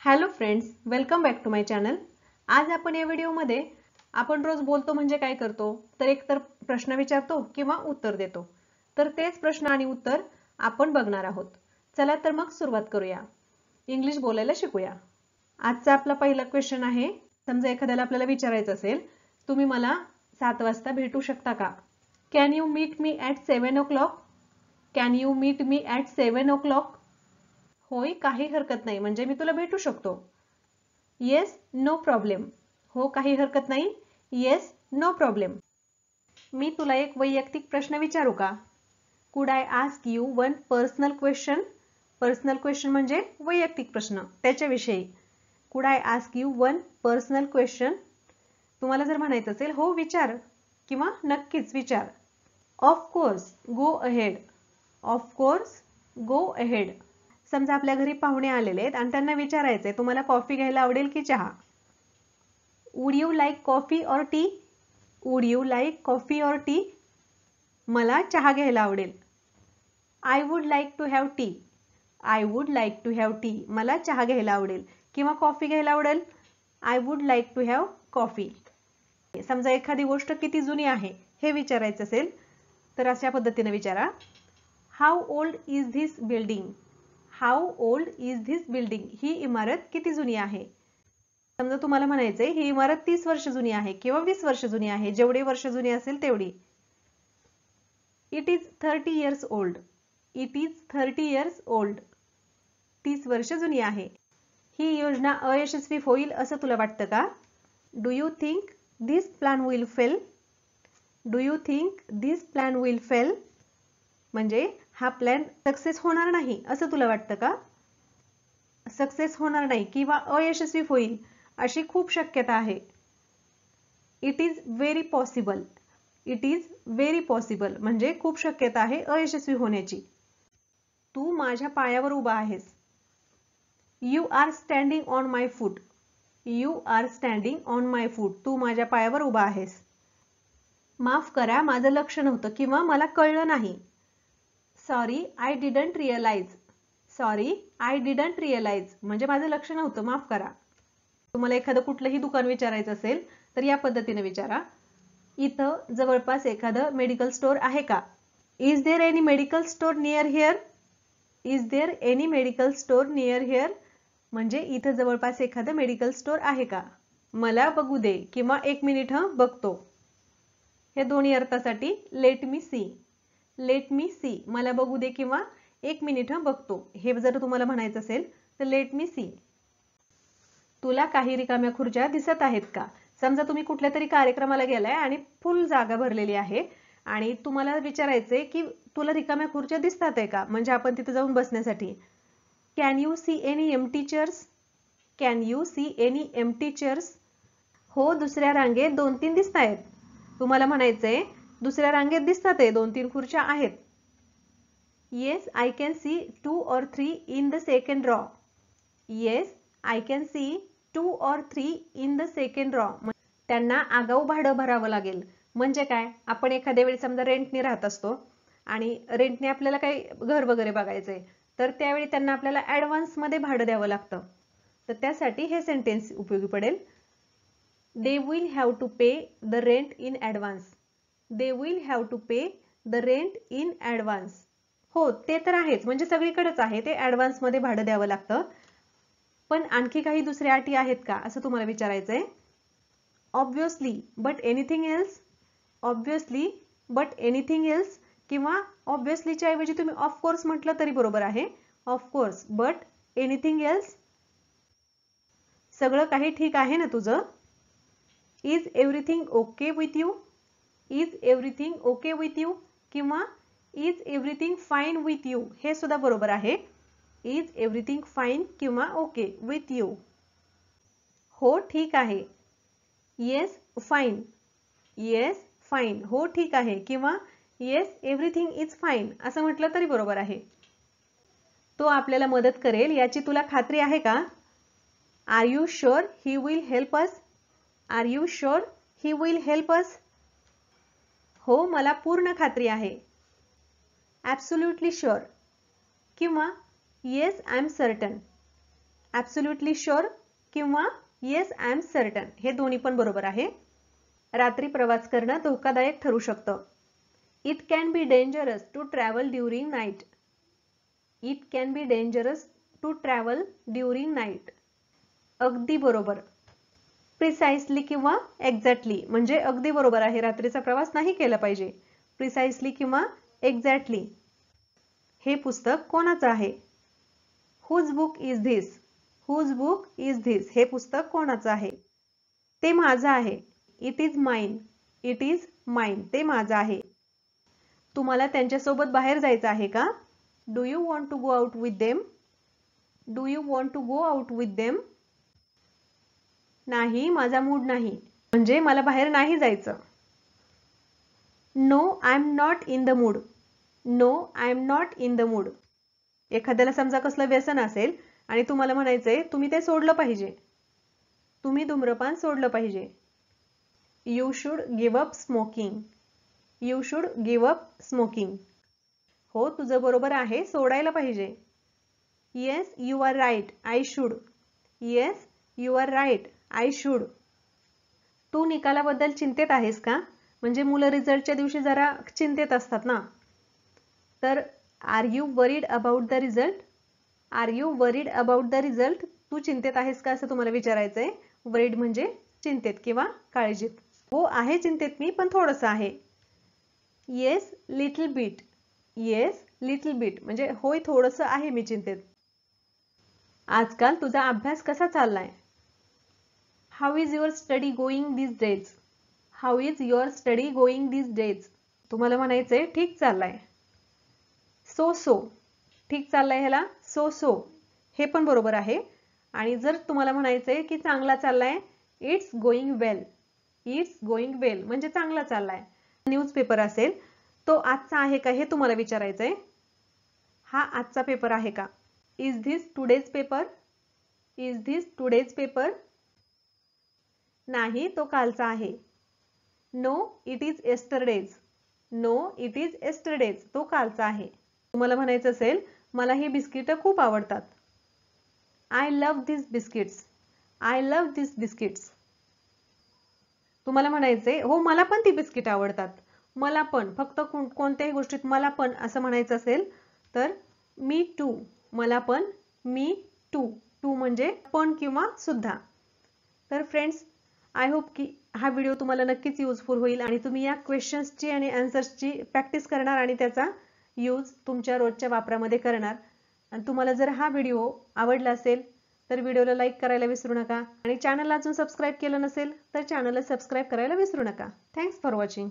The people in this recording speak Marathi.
Hello friends, welcome back to my channel. आज आपण या व्हिडिओमध्ये आपण रोज बोलतो म्हणजे काय करतो तर एकतर प्रश्न विचारतो किंवा उत्तर देतो. तर तेच प्रश्न आणि उत्तर आपण बघणार आहोत. चला तर मग सुरुवात करूया. इंग्लिश बोलायला शिकूया. आजचा आपला पहिला क्वेश्चन आहे. समजा एखाद्याला आपल्याला विचारायचं असेल, तुम्ही मला 7 वाजता भेटू शकता का? Can you meet me at 7 o'clock? Can you meet me at 7 o'clock? होय, काही हरकत नाही, म्हणजे मी तुला भेटू शकतो. Yes, no problem. हो, काही हरकत नाही. Yes, no problem. मी तुला एक वैयक्तिक प्रश्न विचारू का? Could I ask you one personal question? Personal question म्हणजे वैयक्तिक प्रश्न, त्याच्याविषयी. Could I ask you one personal question? तुम्हाला जर म्हणायचं असेल हो विचार किंवा नक्कीच विचार. Of course, go ahead. Of course, go ahead. समजा आपल्या घरी पाहुणे आलेले आहेत आणि त्यांना विचारायचंय तुम्हाला कॉफी घ्यायला आवडेल की चहा? Would you like coffee or tea? Would you like coffee or tea? मला चहा घ्यायला आवडेल. I would like to have tea. I would like to have tea. मला चहा घ्यायला आवडेल किंवा कॉफी घ्यायला आवडेल. I would like to have coffee. समजा एखादी गोष्ट किती जुनी आहे हे विचारायचं असेल तर अशा पद्धतीने विचारा. How old is this building? How old is this building? ही इमारत किती जुनी आहे? समजा तुम्हाला म्हणायचंय ही इमारत 30 वर्ष जुनी आहे किंवा 20 वर्ष जुनी आहे, जेवढी वर्ष जुनी असेल तेवढी. It is 30 years old. It is 30 years old. 30 वर्ष जुनी आहे. ही योजना अयशस्वी होईल असं तुला वाटतं का? Do you think this plan will fail? Do you think this plan will fail? म्हणजे हा प्लॅन सक्सेस होणार नाही असं तुला वाटतं का? सक्सेस होणार नाही किंवा अयशस्वी होईल अशी खूप शक्यता आहे. It is very possible. It is very possible म्हणजे खूप शक्यता आहे अयशस्वी होण्याची. तू माझ्या पायावर उभा आहेस. You are standing on my foot. You are standing on my foot. तू माझ्या पायावर उभा आहेस. माफ करा, माझं लक्ष नव्हतं किंवा मला कळलं नाही. Sorry, I didn't realise. Sorry, I didn't realise म्हणजे माझं लक्ष नव्हतं, माफ करा. तुम्हाला एखादं कुठलंही दुकान विचारायचं असेल तर या पद्धतीने विचारा. इथं जवळपास एखादं मेडिकल स्टोअर आहे का? Is there any medical store near here? Is there any medical store near here म्हणजे इथं जवळपास एखादं मेडिकल स्टोअर आहे का? मला बघू दे किंवा 1 मिनिट बघतो. हे दोन्ही अर्थासाठी let me see. Let me see मला बघू दे किंवा 1 मिनिट बघतो. हे जर तुम्हाला म्हणायचं असेल तर लेट मी सी. तुला काही रिकाम्या खुर्च्या दिसत आहेत का? समजा तुम्ही कुठल्या तरी कार्यक्रमाला गेलाय आणि फुल जागा भरलेली आहे आणि तुम्हाला विचारायचंय की तुला रिकाम्या खुर्च्या दिसतात आहे का, म्हणजे आपण तिथे जाऊन बसण्यासाठी. Can you see any empty chairs? Can you see any empty chairs? हो, दुसऱ्या रांगेत 2-3 दिसत आहेत. तुम्हाला म्हणायचंय दुसऱ्या रांगेत दिसतात आहे 2-3 खुर्च्या आहेत. Yes, I can see 2 or 3 in the second raw. Yes, I can see 2 or 3 in the second raw. त्यांना आगाऊ भाडं भरावं लागेल. म्हणजे काय, आपण एखाद्या वेळी समजा रेंटने राहत असतो आणि रेंटने आपल्याला काही घर वगैरे बघायचंय तर त्यावेळी त्यांना आपल्याला ॲडव्हान्समध्ये भाडं द्यावं लागतं. तर त्यासाठी हे सेंटेन्स उपयोगी पडेल. They will have to pay the rent in advance. They will have to pay the rent in advance. हो, ते तर आहेच, म्हणजे सगळीकडेच आहे ते ॲडव्हान्समध्ये भाडं द्यावं लागतं. पण आणखी काही दुसऱ्या अटी आहेत का असं तुम्हाला विचारायचंय. Obviously but anything else. Obviously but anything else किंवा ऑब्व्हियसलीच्या ऐवजी तुम्ही ऑफकोर्स म्हटलं तरी बरोबर आहे. Of course but anything else. सगळं काही ठीक आहे ना तुझं? Is everything okay with you? Is everything okay with you किंवा is everything fine with you हे सुद्धा बरोबर आहे. इज एव्हरीथिंग फाईन किंवा ओके विथ यू. हो, ठीक आहे. Yes, fine. Yes, fine. हो, ठीक आहे किंवा येस, एव्हरीथिंग इज फाईन असं म्हटलं तरी बरोबर आहे. तो आपल्याला मदत करेल याची तुला खात्री आहे का? Are you sure he will help us? Are you sure he will help us? हो, मला पूर्ण खात्री आहे. ॲब्सोल्युटली शुअर किंवा yes, I am certain. Absolutely sure किंवा येस आय एम सर्टन, हे दोन्ही पण बरोबर आहे. रात्री प्रवास करणं धोकादायक ठरू शकतं. It can be dangerous to travel during night. It can be dangerous to travel during night. अगदी बरोबर. प्रिसाइसली किंवा एक्झॅक्टली म्हणजे अगदी बरोबर आहे, रात्रीचा प्रवास नाही केला पाहिजे. प्रिसाइसली किंवा एक्झॅक्टली. हे पुस्तक कोणाचं आहे? Whose book is this. Whose book is this. हे पुस्तक कोणाचं आहे? ते माझं आहे. It is mine. It is mine. ते माझं आहे. तुम्हाला त्यांच्यासोबत बाहेर जायचं आहे का? Do you want to go out with them. Do you want to go out with them. नाही, माझा मूड नाही, म्हणजे मला बाहेर नाही जायचं. No I am not in the mood. No I am not in the mood. एखाद्याला समजा कसलं व्यसन असेल आणि तुम्हाला म्हणायचंय तुम्ही ते सोडलं पाहिजे. तुम्ही धूम्रपान सोडलं पाहिजे. You should give up smoking. You should give up smoking. हो, तुझं बरोबर आहे, सोडायला पाहिजे. Yes you are right, I should. Yes you are right, I should. तू निकालाबद्दल चिंतेत आहेस का? म्हणजे मुलं रिझल्टच्या दिवशी जरा चिंतेत असतात ना. तर are you worried about the result. Are you worried about the result. तू चिंतेत आहेस का असं तुम्हाला विचारायचंय. वरीड म्हणजे चिंतेत किंवा काळजीत. हो आहे चिंतेत मी, पण थोडंसं आहे. Yes little bit. Yes little bit म्हणजे होय थोडंसं आहे मी चिंतेत. आजकाल तुझा अभ्यास कसा चाललाय? How is your study going this days. How is your study going this days. तुम्हाला म्हणायचंय ठीक चाललाय. So so. ठीक चाललाय ह्याला सो सो. हे पण बरोबर आहे. आणि जर तुम्हाला म्हणायचंय की चांगला चाललाय, it's going well. It's going well म्हणजे चांगला चाललाय. न्यूजपेपर असेल तो आजचा आहे का हे तुम्हाला विचारायचंय. हा आजचा पेपर आहे का? Is this today's paper. Is this today's paper. नाही, तो कालचा आहे. No it is yesterday's. No it is yesterday's. तो कालचा आहे. तुम्हाला म्हणायचं असेल मला ही बिस्किटं खूप आवडतात. I love this biscuits. I love this biscuits. तुम्हाला म्हणायचंय हो मला पण ती बिस्किट आवडतात. मला पण, फक्त कोणत्याही गोष्टीत मला पण असं म्हणायचं असेल तर मी टू. मला पण, मी टू. टू म्हणजे पण किंवा सुद्धा. तर फ्रेंड्स, आय होप की हा व्हिडिओ तुम्हाला नक्कीच युजफुल होईल आणि तुम्ही या क्वेश्चन्सची आणि आन्सर्सची प्रॅक्टिस करणार आणि त्याचा यूज तुमच्या रोजच्या वापरामध्ये करणार. आणि तुम्हाला जर हा व्हिडिओ आवडला असेल तर व्हिडिओला लाईक करायला विसरू नका आणि चॅनलला अजून सबस्क्राईब केलं नसेल तर चॅनलला सबस्क्राईब करायला विसरू नका. Thanks for watching.